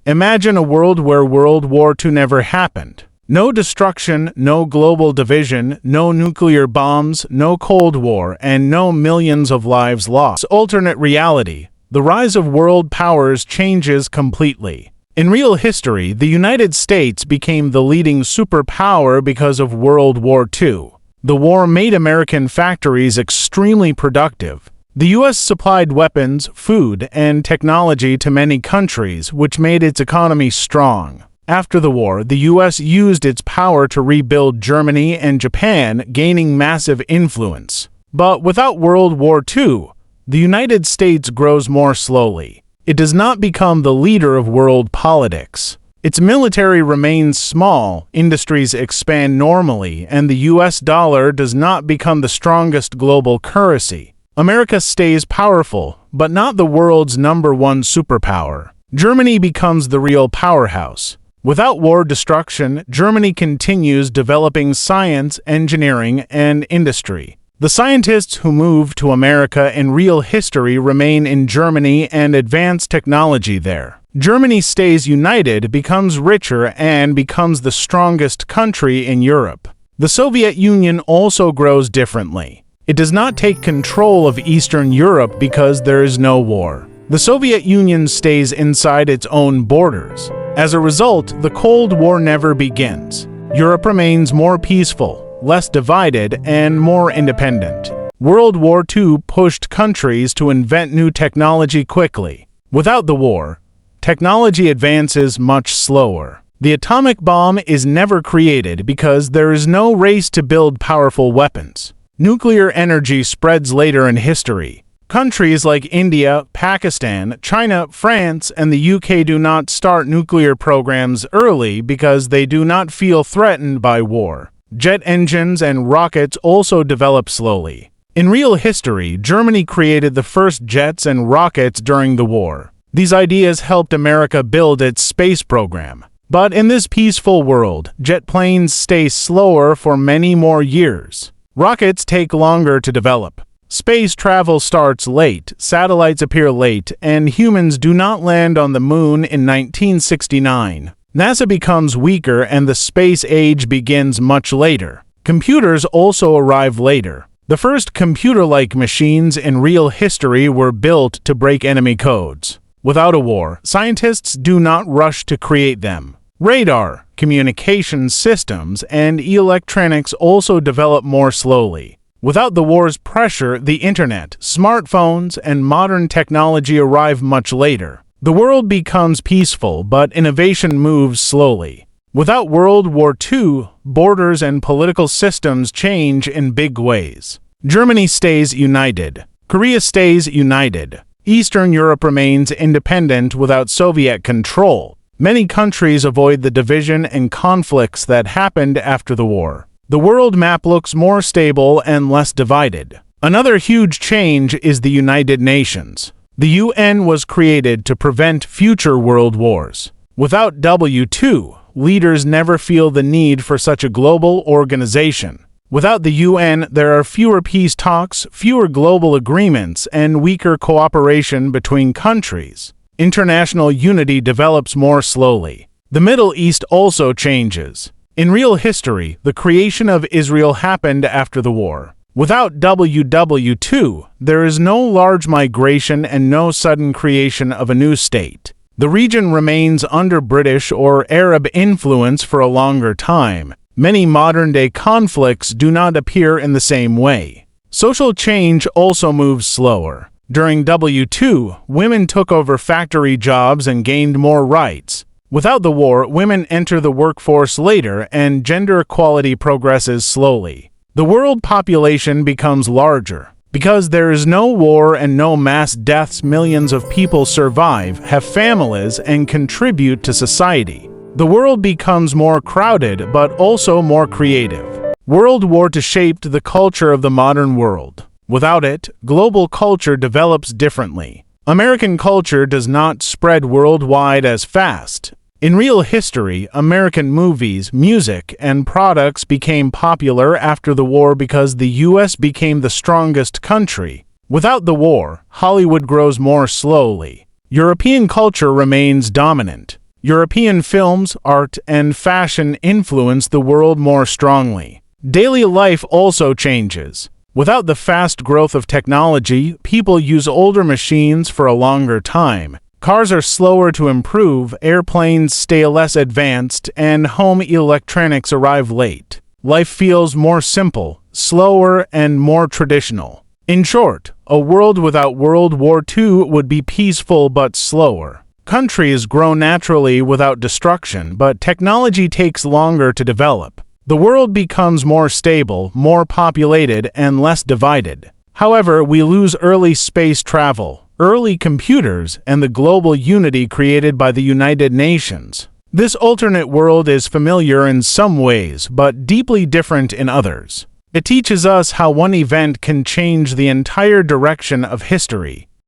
Imagine a world where World War II never happened. No destruction, no global division, no nuclear bombs, no Cold War, and no millions of lives lost. Alternate reality. The rise of world powers changes completely. In real history, the United States became the leading superpower because of World War II. The war made American factories extremely productive. The U.S. supplied weapons, food, and technology to many countries, which made its economy strong. After the war, the U.S. used its power to rebuild Germany and Japan, gaining massive influence. But without World War II, the United States grows more slowly. It does not become the leader of world politics. Its military remains small, industries expand normally, and the U.S. dollar does not become the strongest global currency. America stays powerful, but not the world's #1 superpower. Germany becomes the real powerhouse. Without war destruction, Germany continues developing science, engineering, and industry. The scientists who moved to America in real history remain in Germany and advance technology there. Germany stays united, becomes richer, and becomes the strongest country in Europe. The Soviet Union also grows differently. It does not take control of Eastern Europe because there is no war. The Soviet Union stays inside its own borders. As a result, the Cold War never begins. Europe remains more peaceful, less divided, and more independent. World War II pushed countries to invent new technology quickly. Without the war, technology advances much slower. The atomic bomb is never created because there is no race to build powerful weapons. Nuclear energy spreads later in history. Countries like India, Pakistan, China, France, and the UK do not start nuclear programs early because they do not feel threatened by war. Jet engines and rockets also develop slowly. In real history, Germany created the first jets and rockets during the war. These ideas helped America build its space program. But in this peaceful world, jet planes stay slower for many more years. Rockets take longer to develop. Space travel starts late, satellites appear late, and humans do not land on the moon in 1969. NASA becomes weaker and the space age begins much later. Computers also arrive later. The first computer-like machines in real history were built to break enemy codes. Without a war, scientists do not rush to create them. Radar, communication systems, and electronics also develop more slowly. Without the war's pressure, the internet, smartphones, and modern technology arrive much later. The world becomes peaceful, but innovation moves slowly. Without World War II, borders and political systems change in big ways. Germany stays united. Korea stays united. Eastern Europe remains independent without Soviet control. Many countries avoid the division and conflicts that happened after the war. The world map looks more stable and less divided. Another huge change is the United Nations. The UN was created to prevent future world wars. Without W2, leaders never feel the need for such a global organization. Without the UN, there are fewer peace talks, fewer global agreements, and weaker cooperation between countries. International unity develops more slowly. The Middle East also changes. In real history, the creation of Israel happened after the war. Without WW2, there is no large migration and no sudden creation of a new state. The region remains under British or Arab influence for a longer time. Many modern-day conflicts do not appear in the same way. Social change also moves slower. During W2, women took over factory jobs and gained more rights. Without the war, women enter the workforce later and gender equality progresses slowly. The world population becomes larger. Because there is no war and no mass deaths, millions of people survive, have families, and contribute to society. The world becomes more crowded but also more creative. World War II shaped the culture of the modern world. Without it, global culture develops differently. American culture does not spread worldwide as fast. In real history, American movies, music, and products became popular after the war because the U.S. became the strongest country. Without the war, Hollywood grows more slowly. European culture remains dominant. European films, art, and fashion influence the world more strongly. Daily life also changes. Without the fast growth of technology, people use older machines for a longer time. Cars are slower to improve, airplanes stay less advanced, and home electronics arrive late. Life feels more simple, slower, and more traditional. In short, a world without World War II would be peaceful but slower. Countries grow naturally without destruction, but technology takes longer to develop. The world becomes more stable, more populated, and less divided. However, we lose early space travel, early computers, and the global unity created by the United Nations. This alternate world is familiar in some ways, but deeply different in others. It teaches us how one event can change the entire direction of history.